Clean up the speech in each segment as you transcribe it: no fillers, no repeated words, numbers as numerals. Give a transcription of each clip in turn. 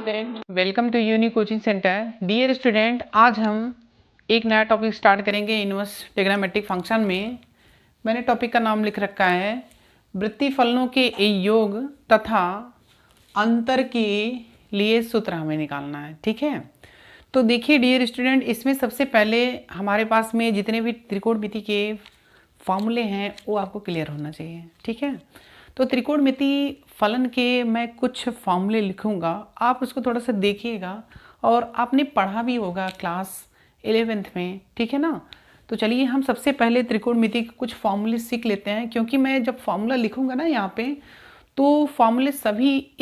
Student, welcome to uni coaching centre. Dear student, आज हम एक नया टॉपिक स्टार्ट करेंगे इनवर्स ट्रिग्नोमेट्रिक फंक्शन में। मैंने टॉपिक का नाम लिख रखा है वृत्तीय फलनों के योग तथा अंतर के लिए सूत्र हमें निकालना है। ठीक है, तो देखिए डियर स्टूडेंट, इसमें सबसे पहले हमारे पास में जितने भी त्रिकोणमिति के फॉर्मूले हैं वो आपको क्लियर होना चाहिए। ठीक है, तो त्रिकोणमिति फलन के मैं कुछ फॉर्मूले लिखूंगा, आप उसको थोड़ा सा देखिएगा और आपने पढ़ा भी होगा क्लास 11th में। ठीक है ना, तो चलिए हम सबसे पहले त्रिकोणमिति के कुछ फॉर्मूले सीख लेते हैं, क्योंकि मैं जब फॉर्मूला लिखूंगा ना यहाँ पे, तो फॉर्मूले सभी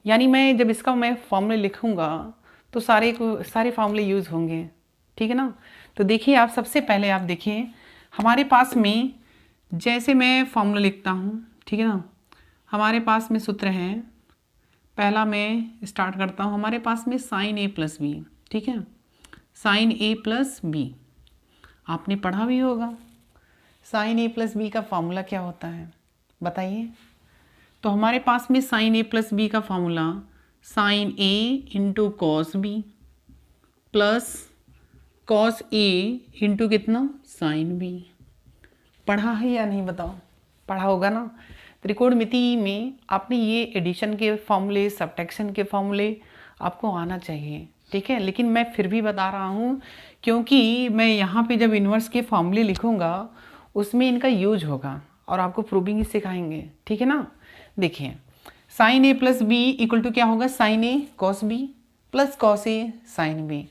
यानी मैं जब इसका मैं फॉर्मूले लिखूंगा तो सारे फॉर्मूले यूज़ होंगे। ठीक है ना, तो देखिए आप सबसे पहले आप देखिए हमारे पास में जैसे मैं फॉर्मूला लिखता हूँ। ठीक है ना, हमारे पास में सूत्र है, पहला मैं स्टार्ट करता हूँ। हमारे पास में साइन ए प्लस बी। ठीक है, साइन ए प्लस बी आपने पढ़ा भी होगा। साइन ए प्लस बी का फॉर्मूला क्या होता है बताइए। तो हमारे पास में साइन ए प्लस बी का formula sine A into cos B plus cos A into कितना साइन बी। पढ़ा है या नहीं बताओ, पढ़ा होगा ना। त्रिकोणमिति में आपने ये एडिशन के फॉर्मूले, सब्ट्रैक्शन के फॉर्मूले आपको आना चाहिए। ठीक है, लेकिन मैं फिर भी बता रहा हूँ क्योंकि मैं यहाँ पे जब इन्वर्स के फॉर्मूले लिखूँगा उसमें इनका यूज होगा और आपको प्रूविंग ही सिखाएंगे। ठीक है ना, देखिए sine A plus B equal to क्या होगा, sine A cos B plus cos A sine B.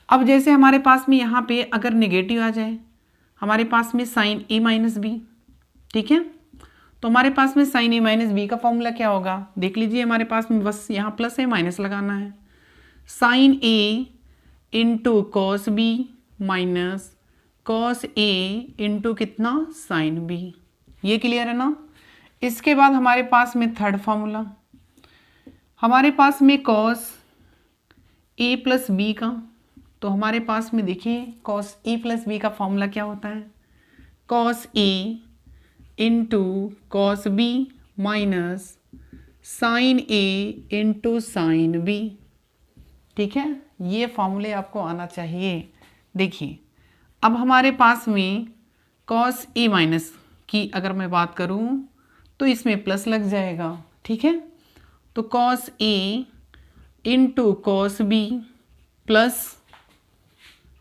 अब जैसे हमारे पास में यहाँ पे अगर नेगेटिव आ जाए, हमारे पास में साइन ए माइनस बी। ठीक है, तो हमारे पास में साइन ए माइनस बी का फॉर्मूला क्या होगा देख लीजिए। हमारे पास में बस यहाँ प्लस है, माइनस लगाना है। Sine A into cos B minus cos A into कितना साइन बी। ये क्लियर है ना। इसके बाद हमारे पास में थर्ड फॉर्मूला, हमारे पास में कॉस ए प्लस बी का, तो हमारे पास में देखिए कॉस ए प्लस बी का फॉर्मूला क्या होता है, cos A into cos B minus sine A into sine B. ठीक है, ये फॉर्मूले आपको आना चाहिए। देखिए अब हमारे पास में कॉस ए माइनस की अगर मैं बात करूं तो इसमें प्लस लग जाएगा। ठीक है, तो cos A into cos B plus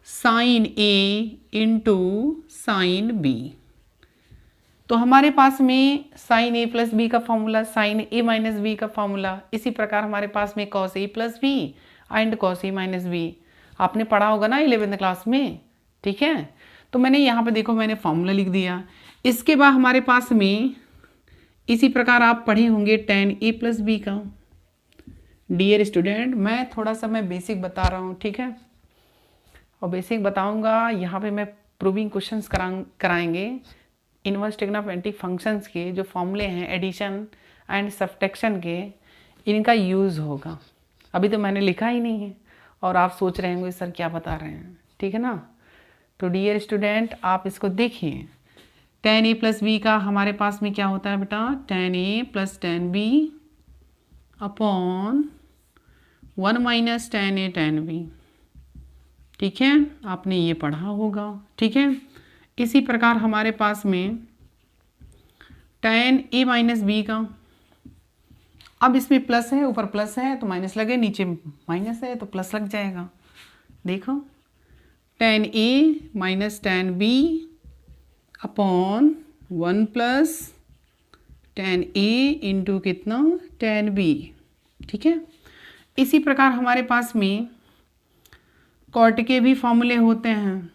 sine A into sine B. तो हमारे पास में साइन ए प्लस बी का formula, sine A minus B का फॉर्मूला, इसी प्रकार हमारे पास में cos A plus B and cos A minus B आपने पढ़ा होगा ना 11th क्लास में। ठीक है, तो मैंने यहाँ पे देखो मैंने फॉर्मूला लिख दिया। इसके बाद हमारे पास में इसी प्रकार आप पढ़े होंगे टेन ए प्लस बी का। डियर स्टूडेंट, मैं थोड़ा सा मैं बेसिक बता रहा हूँ। ठीक है, और बेसिक बताऊँगा, यहाँ पे मैं प्रूविंग क्वेश्चंस कराएंगे इनवर्स ट्रिग्नोमेट्रिक फंक्शंस के जो फॉर्मूले हैं एडिशन एंड सब्ट्रैक्शन के, इनका यूज़ होगा। अभी तो मैंने लिखा ही नहीं है और आप सोच रहे होंगे सर क्या बता रहे हैं। ठीक है ना, तो डियर स्टूडेंट आप इसको देखिए। टेन ए प्लस बी का हमारे पास में क्या होता है बेटा, tan A plus tan B upon 1 minus tan A tan B. ठीक है, आपने ये पढ़ा होगा। ठीक है, इसी प्रकार हमारे पास में टेन ए माइनस बी का, अब इसमें प्लस है, ऊपर प्लस है तो माइनस लगे, नीचे माइनस है तो प्लस लग जाएगा। देखो tan A minus tan B upon 1 plus tan A into कितना टेन बी। ठीक है, इसी प्रकार हमारे पास में कॉट के भी फॉर्मूले होते हैं,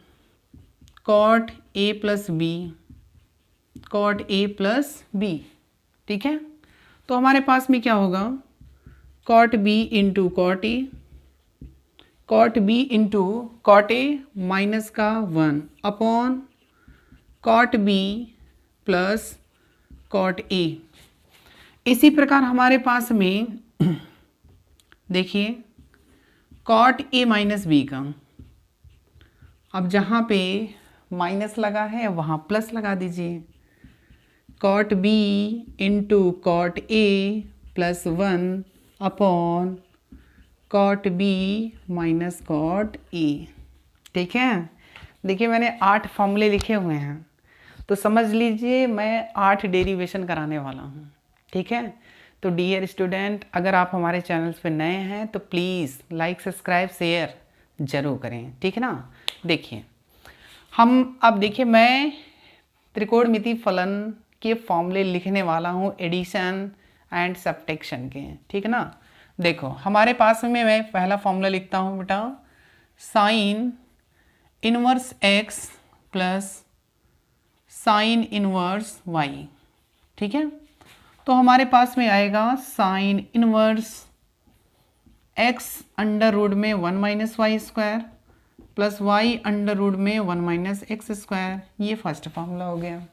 cot A plus B, cot A plus B. ठीक है, तो हमारे पास में क्या होगा, cot B into cot A, cot B into cot A minus का 1 upon cot B plus cot A. इसी प्रकार हमारे पास में देखिए कॉट ए माइनस बी का, अब जहाँ पे माइनस लगा है वहाँ प्लस लगा दीजिए, cot B into cot A plus 1 upon cot B minus cot A. ठीक है, देखिए मैंने 8 फॉर्मूले लिखे हुए हैं, तो समझ लीजिए मैं 8 डेरिवेशन कराने वाला हूँ। ठीक है, तो डियर स्टूडेंट, अगर आप हमारे चैनल्स पे नए हैं तो प्लीज़ लाइक सब्सक्राइब शेयर ज़रूर करें। ठीक है ना। देखिए हम अब देखिए मैं त्रिकोणमिति फलन के फॉर्मूले लिखने वाला हूँ एडिशन एंड सब्ट्रैक्शन के। ठीक है ना। देखो हमारे पास में मैं पहला फॉर्मूला लिखता हूँ बेटा, sine inverse x plus sine inverse y. ठीक है, तो हमारे पास में आएगा sine inverse x under root में 1 minus y square plus y under root में 1 माइनस एक्स स्क्वायर। ये फर्स्ट फॉर्मूला हो गया।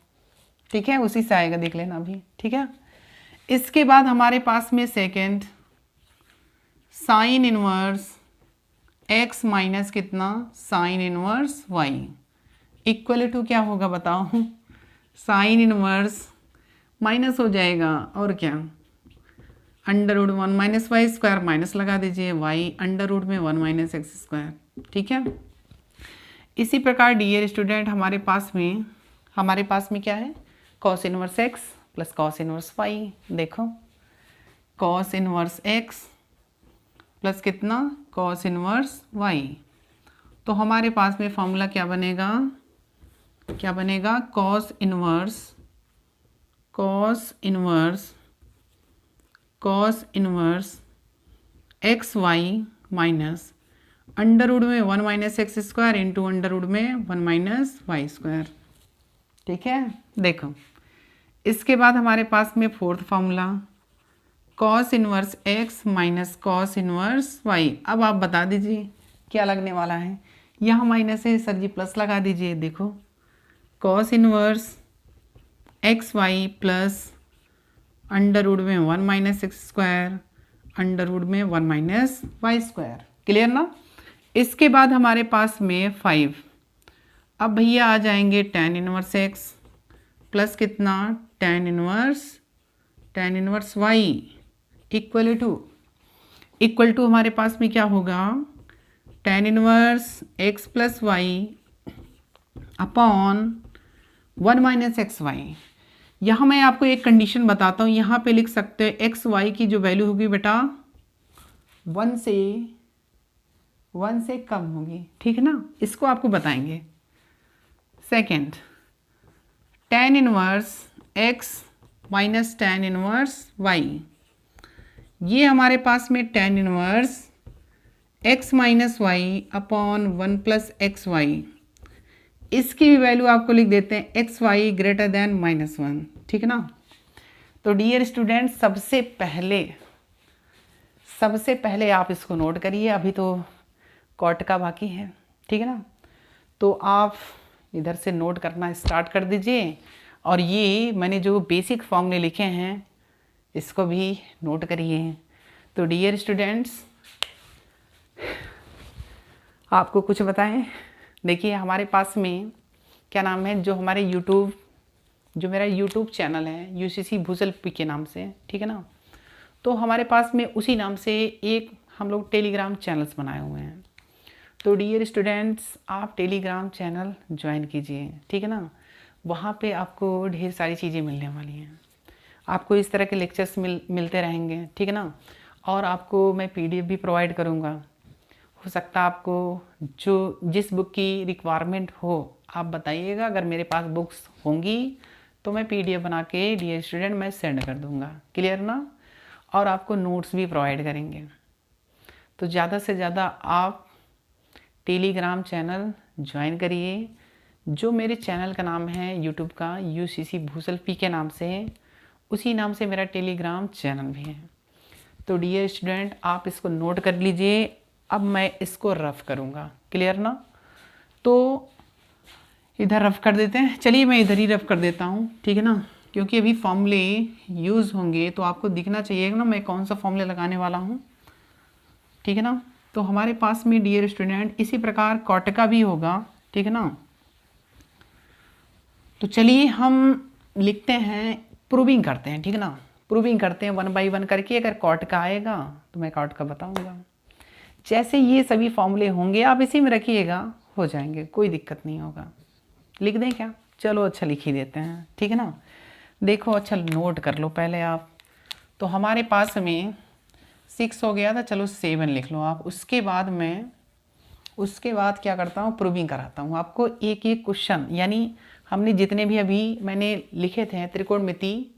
ठीक है, उसी से आएगा, देख लेना अभी। ठीक है, इसके बाद हमारे पास में second sine inverse x minus कितना sine inverse y equal to क्या होगा बताओ, साइन इनवर्स माइनस हो जाएगा और क्या, under root 1 minus y square minus लगा दीजिए, वाई अंडर रूट में 1 माइनस एक्स स्क्वायर। ठीक है, इसी प्रकार डियर स्टूडेंट हमारे पास में क्या है, cos inverse x plus cos inverse y. देखो कॉस इनवर्स एक्स प्लस कितना कॉस इनवर्स वाई, तो हमारे पास में फॉर्मूला क्या बनेगा cos inverse x y minus under root में 1 minus x square into under root में 1 माइनस वाई स्क्वायर। ठीक है, देखो इसके बाद हमारे पास में fourth formula cos inverse x minus cos inverse y. अब आप बता दीजिए क्या लगने वाला है, यहाँ माइनस है सर जी, प्लस लगा दीजिए। देखो cos inverse x y plus under root में 1 minus x square under root में 1 माइनस वाई स्क्वायर। क्लियर ना। इसके बाद हमारे पास में 5, अब भैया आ जाएंगे tan इनवर्स एक्स प्लस कितना tan inverse y equal to हमारे पास में क्या होगा, tan inverse x plus y upon 1 minus x y. यहाँ मैं आपको एक कंडीशन बताता हूँ, यहाँ पे लिख सकते हो एक्स वाई की जो वैल्यू होगी बेटा 1 से कम होगी। ठीक है ना, इसको आपको बताएंगे। Second tan inverse x minus tan inverse y, ये हमारे पास में tan inverse x minus y upon 1 plus x y, इसकी भी वैल्यू आपको लिख देते हैं एक्स वाई ग्रेटर देन -1। ठीक है ना। तो डियर स्टूडेंट सबसे पहले आप इसको नोट करिए, अभी तो कॉट का बाकी है। ठीक है ना, तो आप इधर से नोट करना स्टार्ट कर दीजिए, और ये मैंने जो बेसिक फॉर्मूले लिखे हैं इसको भी नोट करिए। तो डियर स्टूडेंट्स आपको कुछ बताएं, देखिए हमारे पास में क्या नाम है, जो मेरा यूट्यूब चैनल है यूसीसी भूसल पी के नाम से। ठीक है ना, तो हमारे पास में उसी नाम से एक हम लोग टेलीग्राम चैनल्स बनाए हुए हैं। तो डियर स्टूडेंट्स आप टेलीग्राम चैनल ज्वाइन कीजिए। ठीक है ना, वहाँ पे आपको ढेर सारी चीज़ें मिलने वाली हैं, आपको इस तरह के लेक्चर्स मिलते रहेंगे। ठीक है ना, और आपको मैं PDF भी प्रोवाइड करूँगा। हो सकता है आपको जिस बुक की रिक्वायरमेंट हो आप बताइएगा, अगर मेरे पास बुक्स होंगी तो मैं PDF बना के डियर स्टूडेंट मैं सेंड कर दूँगा। क्लियर ना, और आपको नोट्स भी प्रोवाइड करेंगे। तो ज़्यादा से ज़्यादा आप टेलीग्राम चैनल ज्वाइन करिए, जो मेरे चैनल का नाम है यूट्यूब का UCC भूसल पी के नाम से, उसी नाम से मेरा टेलीग्राम चैनल भी है। तो डियर स्टूडेंट आप इसको नोट कर लीजिए। अब मैं इसको रफ करूँगा। क्लियर ना, तो इधर रफ कर देते हैं। चलिए मैं इधर ही रफ कर देता हूँ। ठीक है ना, क्योंकि अभी फॉर्मूले यूज़ होंगे तो आपको दिखना चाहिए ना मैं कौन सा फॉर्मूले लगाने वाला हूँ। ठीक है ना, तो हमारे पास में डियर स्टूडेंट इसी प्रकार कॉट का भी होगा। ठीक है ना, तो चलिए हम लिखते हैं, प्रूविंग करते हैं। ठीक है ना, प्रूविंग करते हैं 1 बाई 1 करके। अगर कॉट का आएगा तो मैं कॉट का बताऊँगा। जैसे ये सभी फॉर्मूले होंगे आप इसी में रखिएगा, हो जाएंगे, कोई दिक्कत नहीं होगा। लिख दें क्या? चलो अच्छा लिख ही देते हैं, ठीक है ना। देखो अच्छा नोट कर लो पहले आप। तो हमारे पास में 6 हो गया था, चलो 7 लिख लो आप। उसके बाद क्या करता हूँ, प्रूविंग कराता हूँ आपको एक एक क्वेश्चन। यानी हमने जितने भी अभी मैंने लिखे थे त्रिकोणमिति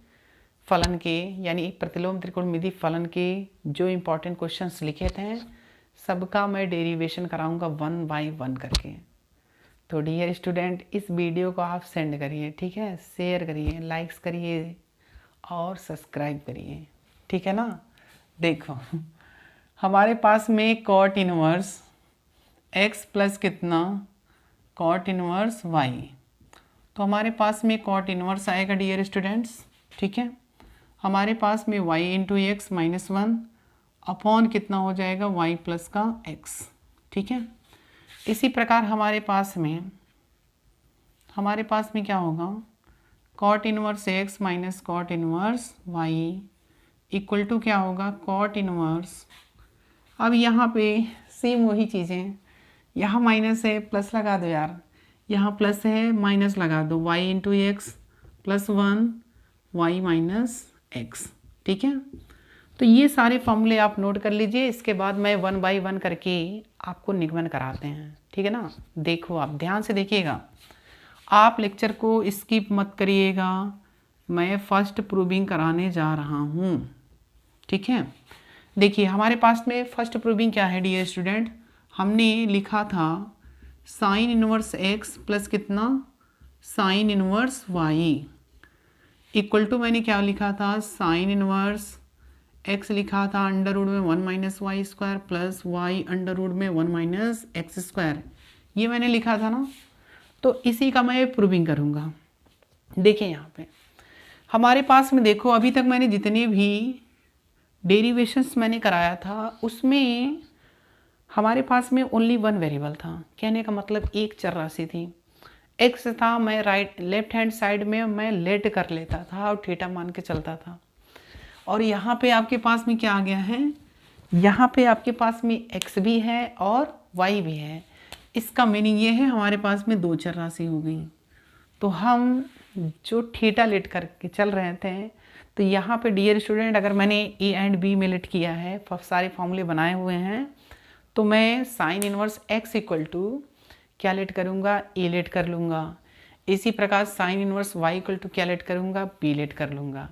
फलन के, यानी प्रतिलोम त्रिकोणमिति फलन के जो इम्पोर्टेंट क्वेश्चंस लिखे थे, सबका मैं डेरिवेशन कराऊंगा 1 बाय 1 करके। तो डियर स्टूडेंट, इस वीडियो को आप सेंड करिए, ठीक है, शेयर करिए, लाइक्स करिए और सब्सक्राइब करिए, ठीक है ना। देखो हमारे पास में कॉट इनवर्स x प्लस कितना, कॉट इनवर्स y। तो हमारे पास में कॉट इनवर्स आएगा डियर स्टूडेंट्स, ठीक है। हमारे पास में y into x minus 1 upon कितना हो जाएगा, y प्लस का x, ठीक है। इसी प्रकार हमारे पास में क्या होगा, cot inverse x minus cot inverse y equal to क्या होगा, कॉट इनवर्स। अब यहाँ पे सेम वही चीज़ें, यहाँ माइनस है प्लस लगा दो यार, यहाँ प्लस है माइनस लगा दो, y into x plus 1 y minus x, ठीक है। तो ये सारे फॉर्मूले आप नोट कर लीजिए। इसके बाद मैं 1 बाय 1 करके आपको निगमन कराते हैं, ठीक है ना। देखो आप ध्यान से देखिएगा, आप लेक्चर को स्किप मत करिएगा, मैं फर्स्ट प्रूविंग कराने जा रहा हूँ, ठीक है। देखिए हमारे पास में फर्स्ट प्रूविंग क्या है डियर स्टूडेंट, हमने लिखा था साइन इनवर्स x प्लस कितना, sine inverse y equal to, मैंने क्या लिखा था, साइन इनवर्स x लिखा था अंडर रूट में 1 minus y square plus y under root में 1 माइनस एक्स स्क्वायर, ये मैंने लिखा था ना। तो इसी का मैं प्रूविंग करूँगा। देखिए यहाँ पे हमारे पास में देखो, अभी तक मैंने जितने भी डेरिवेशंस मैंने कराया था उसमें हमारे पास में ओनली 1 वेरिएबल था। कहने का मतलब एक चर राशि थी, x था, मैं लेफ्ट हैंड साइड में मैं लेट कर लेता था और थीटा मान के चलता था। और यहाँ पे आपके पास में क्या आ गया है, यहाँ पे आपके पास में x भी है और y भी है। इसका मीनिंग ये है हमारे पास में 2 चर राशि हो गई। तो हम जो थीटा लेट करके चल रहे थे, तो यहाँ पे डियर स्टूडेंट अगर मैंने a एंड b में लेट किया है, सारे फॉर्मूले बनाए हुए हैं, तो मैं sine inverse x equal to क्या लेट करूँगा, a लेट कर लूँगा। इसी प्रकार sine inverse y equal to क्या लेट करूँगा, b लेट कर लूँगा।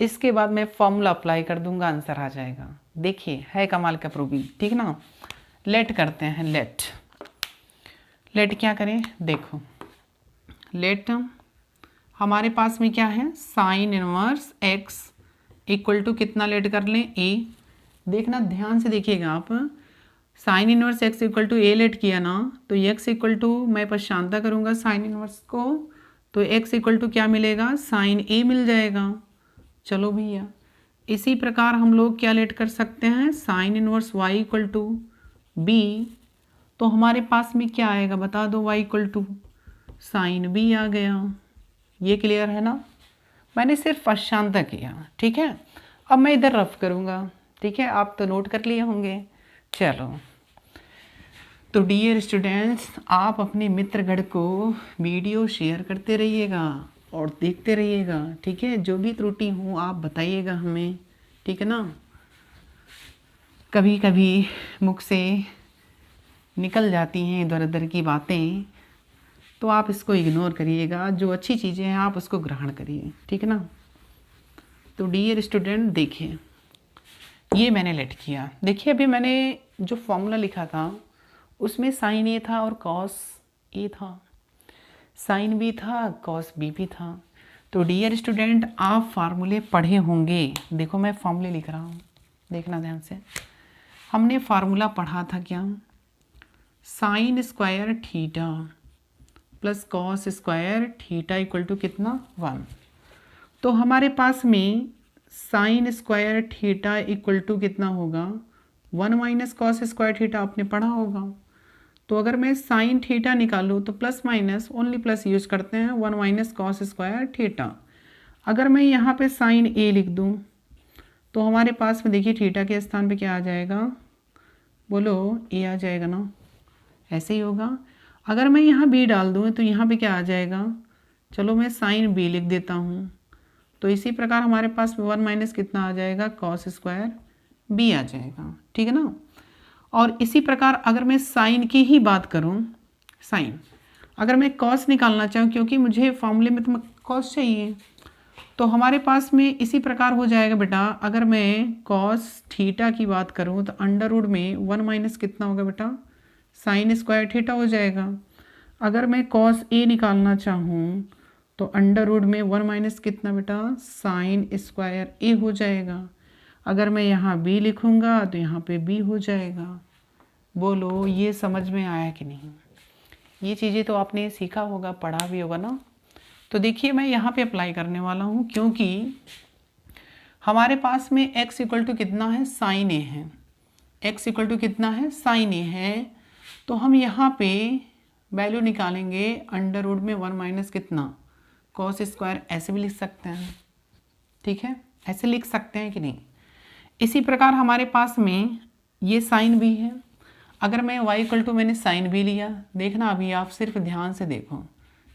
इसके बाद मैं फॉर्मूला अप्लाई कर दूंगा, आंसर आ जाएगा। देखिए है कमाल का प्रूविंग, ठीक ना। लेट करते हैं, लेट क्या करें, देखो लेट हमारे पास में क्या है, sine inverse x equal to कितना लेट कर लें, a। देखना ध्यान से देखिएगा आप, sine inverse x equal to a let किया ना, तो x इक्वल टू मैं पश्चांता करूँगा साइन इनवर्स को, तो x इक्वल टू क्या मिलेगा, साइन a मिल जाएगा। चलो भैया इसी प्रकार हम लोग क्या लेट कर सकते हैं, sine inverse y equal to b। तो हमारे पास में क्या आएगा बता दो, y equal to sine b आ गया। ये क्लियर है ना, मैंने सिर्फ पश्चांता किया, ठीक है। अब मैं इधर रफ करूँगा, ठीक है, आप तो नोट कर लिए होंगे। चलो तो डियर स्टूडेंट्स, आप अपने मित्रगण को वीडियो शेयर करते रहिएगा और देखते रहिएगा, ठीक है। जो भी त्रुटि हो आप बताइएगा हमें, ठीक है ना। कभी कभी मुख से निकल जाती हैं इधर उधर की बातें, तो आप इसको इग्नोर करिएगा, जो अच्छी चीज़ें हैं आप उसको ग्रहण करिए, ठीक है ना। तो डियर स्टूडेंट देखिए, ये मैंने लेट किया। देखिए अभी मैंने जो फॉर्मूला लिखा था उसमें साइन ए था और कॉस ए था, साइन बी था, कॉस बी भी था। तो डियर स्टूडेंट आप फार्मूले पढ़े होंगे, देखो मैं फार्मूले लिख रहा हूँ, देखना ध्यान से। हमने फार्मूला पढ़ा था क्या, sine square theta plus cos square theta equal to कितना, 1। तो हमारे पास में sine square theta equal to कितना होगा, 1 माइनस कॉस स्क्वायर थीटा आपने पढ़ा होगा। तो अगर मैं साइन थीटा निकालूँ तो plus minus only plus use करते हैं, 1 माइनस कॉस स्क्वायर थीटा। अगर मैं यहाँ पे साइन ए लिख दूँ तो हमारे पास में देखिए थीटा के स्थान पे क्या आ जाएगा, बोलो ए आ जाएगा ना, ऐसे ही होगा। अगर मैं यहाँ बी डाल दूँ तो यहाँ पे क्या आ जाएगा, चलो मैं साइन बी लिख देता हूँ। तो इसी प्रकार हमारे पास 1 माइनस कितना आ जाएगा, कॉस स्क्वायर बी आ जाएगा, ठीक है ना। और इसी प्रकार अगर मैं साइन की ही बात करूँ, साइन अगर मैं कॉस निकालना चाहूँ, क्योंकि मुझे फॉर्मूले में तो कॉस चाहिए, तो हमारे पास में इसी प्रकार हो जाएगा बेटा। अगर मैं कॉस थीटा की बात करूँ तो अंडर रूट में 1 माइनस कितना होगा बेटा, साइन स्क्वायर थीटा हो जाएगा। अगर मैं कॉस ए निकालना चाहूँ तो अंडर रूट में 1 माइनस कितना बेटा, साइन स्क्वायर ए हो जाएगा। अगर मैं यहाँ बी लिखूँगा तो यहाँ पे बी हो जाएगा। बोलो ये समझ में आया कि नहीं? ये चीज़ें तो आपने सीखा होगा, पढ़ा भी होगा ना। तो देखिए मैं यहाँ पे अप्लाई करने वाला हूँ, क्योंकि हमारे पास में x इक्वल टू कितना है, साइन ए है। x इक्वल टू कितना है, साइन ए है। तो हम यहाँ पे वैल्यू निकालेंगे अंडर रूट में 1 माइनस कितना, कॉस स्क्वायर, ऐसे भी लिख सकते हैं, ठीक है, ऐसे लिख सकते हैं कि नहीं। इसी प्रकार हमारे पास में ये साइन भी है। अगर मैं y इक्वल टू मैंने साइन बी लिया, देखना अभी आप सिर्फ ध्यान से देखो,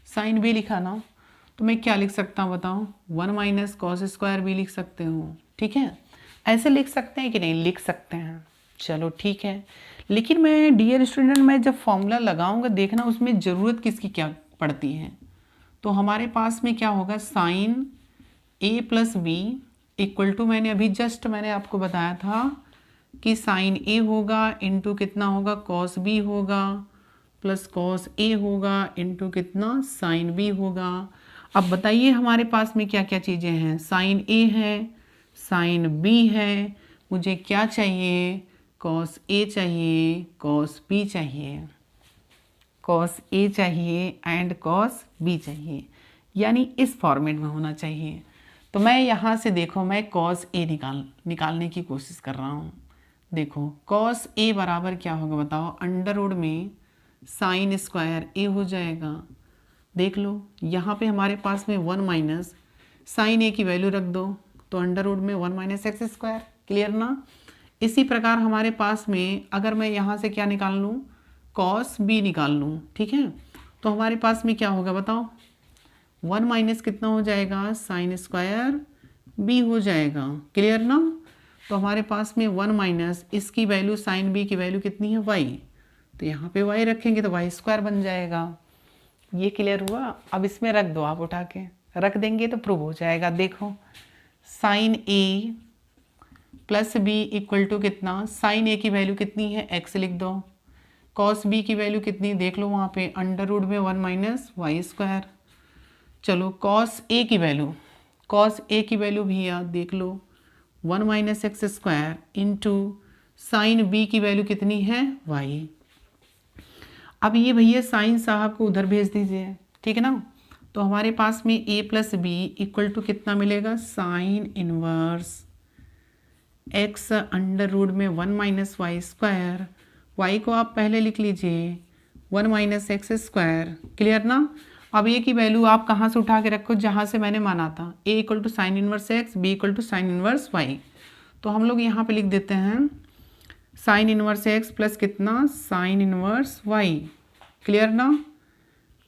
साइन बी लिखा ना, तो मैं क्या लिख सकता हूँ बताओ, 1 माइनस कॉस स्क्वायर बी लिख सकते हो, ठीक है। ऐसे लिख सकते हैं कि नहीं, लिख सकते हैं, चलो ठीक है। लेकिन मैं डियर स्टूडेंट, मैं जब फॉर्मूला लगाऊंगा देखना उसमें ज़रूरत किसकी क्या पड़ती है। तो हमारे पास में क्या होगा, sine A plus B equal to, मैंने अभी जस्ट मैंने आपको बताया था कि साइन ए होगा इंटू कितना होगा, कॉस बी होगा, प्लस कॉस ए होगा इंटू कितना, साइन बी होगा। अब बताइए हमारे पास में क्या क्या चीज़ें हैं, साइन ए है, साइन बी है, मुझे क्या चाहिए, कॉस ए चाहिए, कॉस बी चाहिए, कॉस ए चाहिए एंड कॉस बी चाहिए, यानी इस फॉर्मेट में होना चाहिए। तो मैं यहाँ से देखो, मैं कॉस ए निकालने की कोशिश कर रहा हूँ। देखो कॉस ए बराबर क्या होगा बताओ, अंडर रूट में साइन स्क्वायर ए हो जाएगा। देख लो यहाँ पे हमारे पास में 1 माइनस साइन ए की वैल्यू रख दो, तो अंडर रूट में 1 माइनस एक्स स्क्वायर, क्लियर ना। इसी प्रकार हमारे पास में अगर मैं यहाँ से क्या निकाल लूँ, कॉस बी निकाल लूँ, ठीक है, तो हमारे पास में क्या होगा बताओ, 1 माइनस कितना हो जाएगा, साइन स्क्वायर बी हो जाएगा, क्लियर ना। तो हमारे पास में 1 माइनस इसकी वैल्यू, साइन बी की वैल्यू कितनी है, वाई, तो यहाँ पे वाई रखेंगे तो वाई स्क्वायर बन जाएगा। ये क्लियर हुआ। अब इसमें रख दो, आप उठा के रख देंगे तो प्रूव हो जाएगा। देखो sine A plus B equal to कितना, साइन ए की वैल्यू कितनी है, एक्स लिख दो, कॉस बी की वैल्यू कितनी देख लो वहाँ पे, अंडर रूट में 1 माइनस वाई स्क्वायर। चलो कॉस ए की वैल्यू, कॉस ए की वैल्यू भैया देख लो 1 minus x square into sine B की वैल्यू कितनी है, वाई। अब ये भैया साइन साहब को उधर भेज दीजिए, ठीक है ना। तो हमारे पास में a plus B equal to कितना मिलेगा, sine inverse x under root में 1 माइनस वाई स्क्वायर, वाई को आप पहले लिख लीजिए 1 माइनस एक्स स्क्वायर, क्लियर ना। अब ए की वैल्यू आप कहाँ से उठा के रखो, जहाँ से मैंने माना था, a equal to sine inverse x, B equal to sine inverse y. तो हम लोग यहाँ पे लिख देते हैं साइन इनवर्स एक्स प्लस कितना, साइन इनवर्स वाई, क्लियर ना।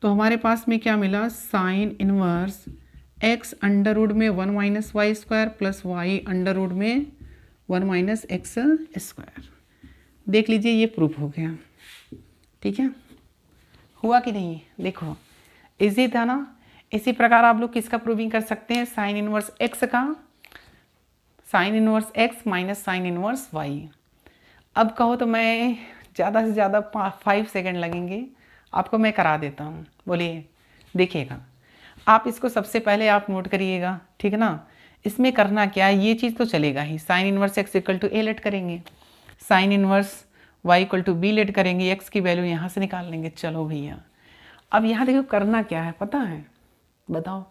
तो हमारे पास में क्या मिला, sine inverse x under root में 1 minus y square plus y under root में 1 माइनस एक्स स्क्वायर। देख लीजिए ये प्रूफ हो गया, ठीक है, हुआ कि नहीं। देखो इजी था ना। इसी प्रकार आप लोग किसका प्रूविंग कर सकते हैं, साइन इनवर्स एक्स का, sine inverse x minus sine inverse y. अब कहो तो मैं ज़्यादा से ज़्यादा 5 सेकेंड लगेंगे, आपको मैं करा देता हूँ। बोलिए, देखिएगा आप इसको सबसे पहले आप नोट करिएगा, ठीक है ना। इसमें करना क्या है, ये चीज़ तो चलेगा ही, sine inverse x equal to A let करेंगे, sine inverse y equal to B let करेंगे, एक्स की वैल्यू यहाँ से निकाल लेंगे। चलो भैया अब यहाँ देखो करना क्या है पता है, बताओ।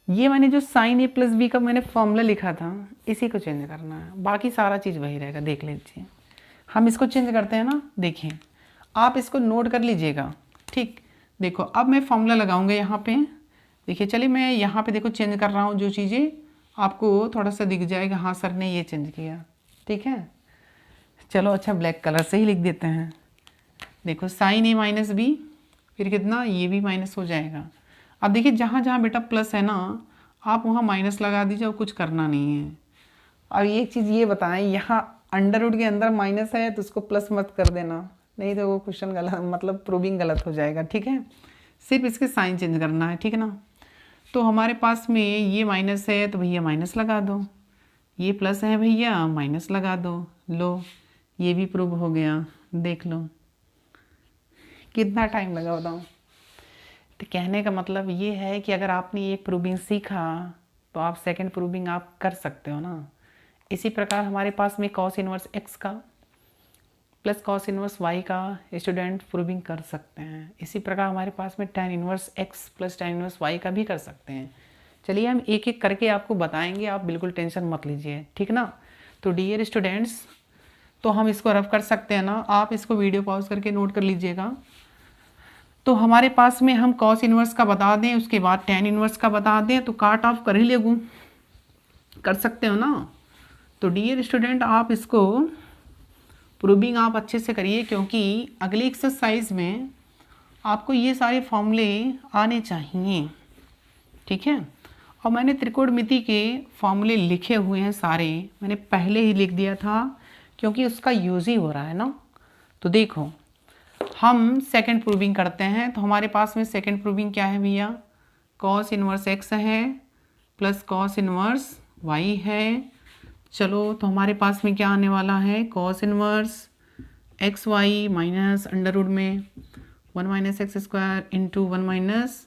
ये मैंने जो साइन ए प्लस बी का मैंने फॉर्मूला लिखा था इसी को चेंज करना है, बाकी सारा चीज़ वही रहेगा। देख लीजिए हम इसको चेंज करते हैं ना, देखिए आप इसको नोट कर लीजिएगा, ठीक। देखो अब मैं फॉर्मूला लगाऊंगा यहाँ पे, देखिए चलिए मैं यहाँ पे देखो चेंज कर रहा हूँ, जो चीज़ें आपको थोड़ा सा दिख जाएगा, हाँ सर ने ये चेंज किया, ठीक है। चलो अच्छा ब्लैक कलर से ही लिख देते हैं। देखो साइन ए माइनस बी, फिर कितना, ये भी माइनस हो जाएगा। अब देखिए जहाँ जहाँ बेटा प्लस है ना, आप वहाँ माइनस लगा दीजिए और कुछ करना नहीं है। और एक चीज़ ये बताएं, यहाँ अंडर रूट के अंदर माइनस है तो उसको प्लस मत कर देना, नहीं तो वो क्वेश्चन गलत, मतलब प्रूविंग गलत हो जाएगा। ठीक है, सिर्फ इसके साइन चेंज करना है, ठीक है ना। तो हमारे पास में ये माइनस है तो भैया माइनस लगा दो, ये प्लस है भैया माइनस लगा दो। लो ये भी प्रूव हो गया, देख लो कितना टाइम लगा बताओ। तो कहने का मतलब ये है कि अगर आपने एक प्रूविंग सीखा तो आप सेकंड प्रूविंग आप कर सकते हो ना। इसी प्रकार हमारे पास में कॉस इनवर्स एक्स का प्लस कॉस इनवर्स वाई का स्टूडेंट प्रूविंग कर सकते हैं। इसी प्रकार हमारे पास में tan inverse x plus tan inverse y का भी कर सकते हैं। चलिए हम एक एक करके आपको बताएंगे, आप बिल्कुल टेंशन मत लीजिए, ठीक ना। तो डियर स्टूडेंट्स, तो हम इसको रफ कर सकते हैं ना, आप इसको वीडियो पॉज करके नोट कर लीजिएगा। तो हमारे पास में हम कॉस इनवर्स का बता दें, उसके बाद tan इनवर्स का बता दें, तो काट ऑफ कर ही लेगू, कर सकते हो ना। तो डियर स्टूडेंट आप इसको प्रूविंग आप अच्छे से करिए, क्योंकि अगली एक्सरसाइज में आपको ये सारे फॉर्मूले आने चाहिए, ठीक है। और मैंने त्रिकोणमिति के फॉर्मूले लिखे हुए हैं सारे, मैंने पहले ही लिख दिया था क्योंकि उसका यूज़ ही हो रहा है ना। तो देखो हम सेकंड प्रूविंग करते हैं। तो हमारे पास में सेकंड प्रूविंग क्या है भैया, कॉस इनवर्स एक्स है प्लस कॉस इनवर्स वाई है। चलो तो हमारे पास में क्या आने वाला है, cos inverse x y minus under root में 1 minus x square into 1 minus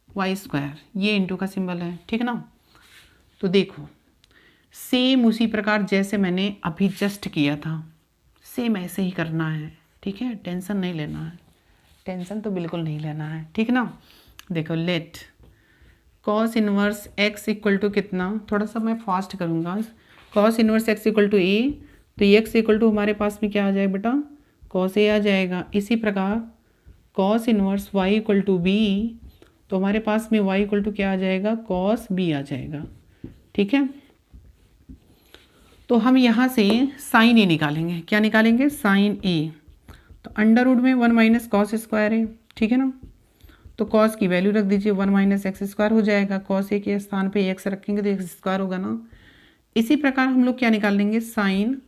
y square, ये इंटू का सिंबल है, ठीक है ना। तो देखो सेम उसी प्रकार जैसे मैंने अभी जस्ट किया था, सेम ऐसे ही करना है, ठीक है। टेंशन नहीं लेना है, टेंशन तो बिल्कुल नहीं लेना है, ठीक है ना। देखो let cos inverse x equal to कितना, थोड़ा सा मैं फास्ट करूँगा, cos inverse x equal to A, तो एक्स इक्वल टू हमारे पास में क्या आ जाएगा बेटा, कॉस ए आ जाएगा। इसी प्रकार cos inverse y equal to B, तो हमारे पास में वाई इक्वल टू क्या आ जाएगा, कॉस बी आ जाएगा, ठीक है। तो हम यहाँ से साइन ए निकालेंगे, क्या निकालेंगे, साइन ए। तो अंडर रूट में 1 माइनस कॉस स्क्वायर है, ठीक है ना। तो कॉस की वैल्यू रख दीजिए, 1 माइनस एक्स स्क्वायर हो जाएगा, कॉस ए के स्थान पे एक्स रखेंगे तो एक्स स्क्वायर होगा ना। इसी प्रकार हम लोग क्या निकालेंगे, साइन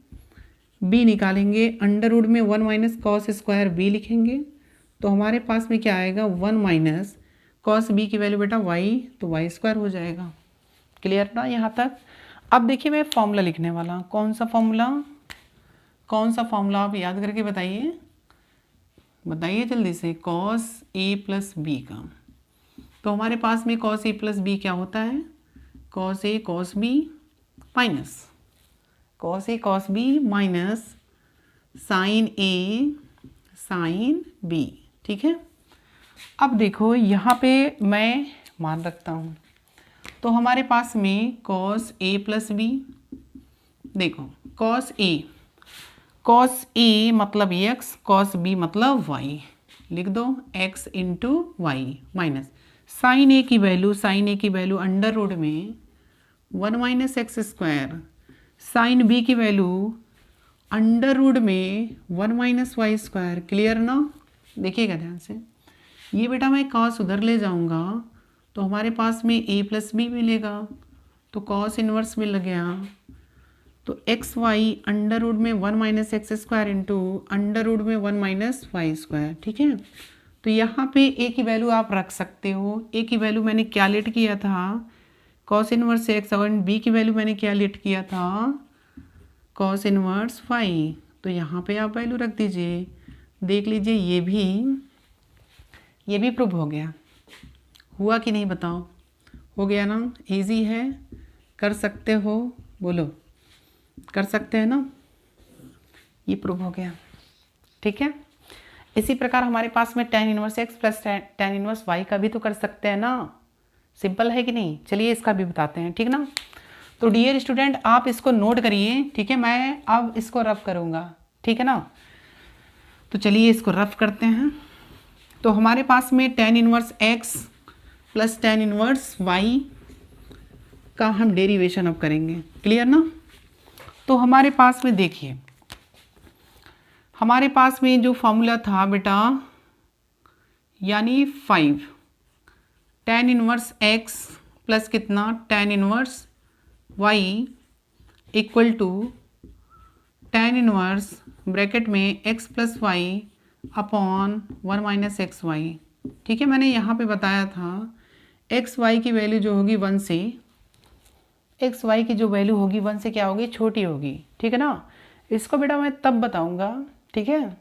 बी निकालेंगे, अंडर रूट में 1 माइनस कॉस स्क्वायर बी लिखेंगे। तो हमारे पास में क्या आएगा, 1 माइनस कॉस बी की वैल्यू बेटा वाई, तो वाई स्क्वायर हो जाएगा। क्लियर ना यहाँ तक। अब देखिए मैं फॉर्मूला लिखने वाला, कौन सा फॉर्मूला, कौन सा फॉर्मूला आप याद करके बताइए, बताइए जल्दी से, कॉस ए प्लस बी का। तो हमारे पास में कॉस ए प्लस बी क्या होता है, कॉस ए कॉस बी माइनस कॉस ए कॉस बी माइनस साइन ए साइन बी, ठीक है। अब देखो यहाँ पे मैं मान रखता हूँ, तो हमारे पास में कॉस ए प्लस बी, देखो कॉस ए मतलब एक्स, कॉस बी मतलब वाई, लिख दो x into y minus sine A की वैल्यू अंडर रूट में 1 minus x square, sine B की वैल्यू अंडर रूट में 1 माइनस वाई स्क्वायर। क्लियर ना, देखिएगा ध्यान से, ये बेटा मैं कॉस उधर ले जाऊंगा तो हमारे पास में ए प्लस बी मिलेगा, तो कॉस इनवर्स मिल गया। तो एक्स वाई अंडर रूट में 1 minus x square into under root में 1 माइनस वाई स्क्वायर, ठीक है। तो यहाँ पे ए की वैल्यू आप रख सकते हो, ए की वैल्यू मैंने क्या लेट किया था, कॉस इनवर्स एक्स, और बी की वैल्यू मैंने क्या लेट किया था, कॉस इनवर्स वाई। तो यहाँ पे आप वैल्यू रख दीजिए, देख लीजिए ये भी प्रूव हो गया, हुआ कि नहीं बताओ, हो गया ना, इजी है, कर सकते हो, बोलो कर सकते हैं ना, ये प्रूव हो गया, ठीक है। इसी प्रकार हमारे पास में tan inverse x plus tan inverse y का भी तो कर सकते हैं ना, सिंपल है कि नहीं। चलिए इसका भी बताते हैं, ठीक ना। तो डियर स्टूडेंट आप इसको नोट करिए, ठीक है, मैं अब इसको रफ करूँगा, ठीक है ना। तो चलिए इसको रफ करते हैं। तो हमारे पास में tan inverse x plus tan inverse y का हम डेरिवेशन अब करेंगे, क्लियर ना। तो हमारे पास में देखिए हमारे पास में जो फॉर्मूला था बेटा, यानी 5 tan इनवर्स x प्लस कितना tan inverse y equal to tan inverse bracket में x plus y upon 1 minus x y. ठीक है, मैंने यहाँ पे बताया था एक्स वाई की वैल्यू जो होगी 1 से, एक्स वाई की जो वैल्यू होगी 1 से क्या होगी, छोटी होगी। ठीक है ना, इसको बेटा मैं तब बताऊँगा, ठीक है,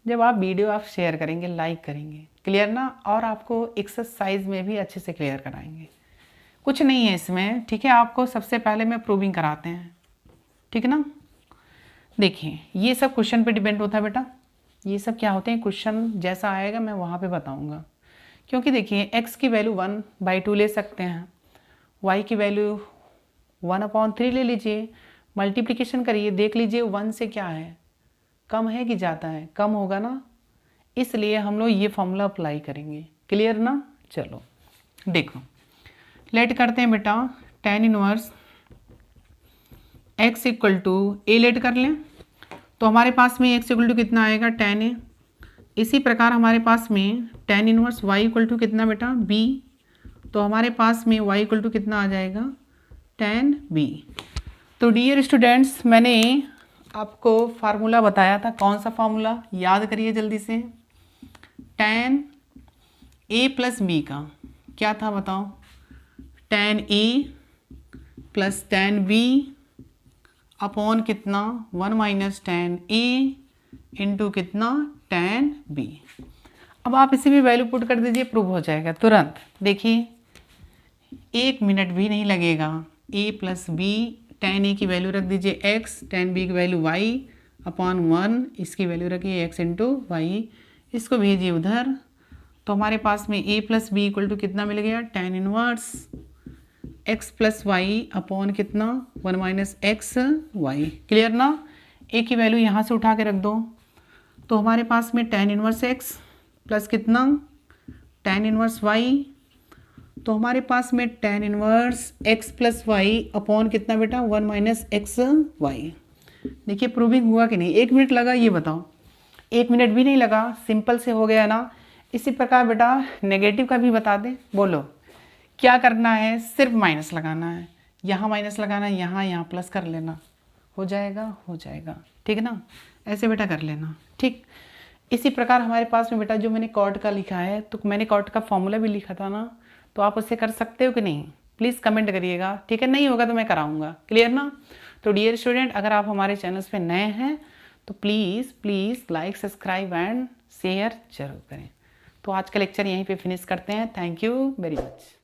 जब आप वीडियो आप शेयर करेंगे, लाइक करेंगे, क्लियर ना, और आपको एक्सरसाइज में भी अच्छे से क्लियर कराएंगे। कुछ नहीं है इसमें, ठीक है, आपको सबसे पहले मैं प्रूविंग कराते हैं, ठीक है ना। देखिए ये सब क्वेश्चन पे डिपेंड होता है बेटा, ये सब क्या होते हैं, क्वेश्चन जैसा आएगा मैं वहाँ पे बताऊँगा। क्योंकि देखिए x की वैल्यू 1/2 ले सकते हैं, y की वैल्यू 1/3 ले लीजिए, मल्टीप्लिकेशन करिए, देख लीजिए 1 से क्या है, कम है कि ज़्यादा है, कम होगा ना, इसलिए हम लोग ये फॉर्मूला अप्लाई करेंगे। क्लियर ना, चलो देखो लेट करते हैं बेटा, tan inverse x equal to A let कर लें, तो हमारे पास में x इक्वल टू कितना आएगा, tan a। इसी प्रकार हमारे पास में tan inverse y equal to कितना बेटा, b, तो हमारे पास में y इक्वल टू कितना आ जाएगा, tan b। तो डियर स्टूडेंट्स, मैंने आपको फार्मूला बताया था, कौन सा फार्मूला याद करिए जल्दी से, tan a प्लस b का क्या था बताओ, tan a plus tan b upon कितना 1 माइनस tan a इंटू कितना tan b। अब आप इसी में वैल्यू पुट कर दीजिए, प्रूव हो जाएगा तुरंत। देखिए 1 मिनट भी नहीं लगेगा, a plus B, tan a की वैल्यू रख दीजिए x, tan b की वैल्यू y अपॉन 1, इसकी वैल्यू रखिए x इंटू वाई, इसको भेजिए उधर, तो हमारे पास में a plus B equal to कितना मिल गया, tan inverse x plus y upon कितना 1 माइनस एक्स वाई। क्लियर ना, a की वैल्यू यहाँ से उठा के रख दो, तो हमारे पास में tan इनवर्स x प्लस कितना tan इनवर्स y, तो हमारे पास में tan inverse x plus y upon कितना बेटा 1 माइनस एक्स वाई। देखिए प्रूविंग हुआ कि नहीं, 1 मिनट लगा, ये बताओ, 1 मिनट भी नहीं लगा, सिंपल से हो गया ना। इसी प्रकार बेटा नेगेटिव का भी बता दें, बोलो क्या करना है, सिर्फ माइनस लगाना है, यहाँ माइनस लगाना है, यहाँ प्लस कर लेना, हो जाएगा, हो जाएगा, ठीक है ना, ऐसे बेटा कर लेना, ठीक। इसी प्रकार हमारे पास में बेटा जो मैंने कॉट का लिखा है, तो मैंने कॉट का फॉर्मूला भी लिखा था ना, तो आप उससे कर सकते हो कि नहीं, प्लीज़ कमेंट करिएगा, ठीक है, नहीं होगा तो मैं कराऊंगा। क्लियर ना। तो डियर स्टूडेंट, अगर आप हमारे चैनल्स पे नए हैं तो please like, subscribe and share जरूर करें। तो आज का लेक्चर यहीं पे फिनिश करते हैं। Thank you very much.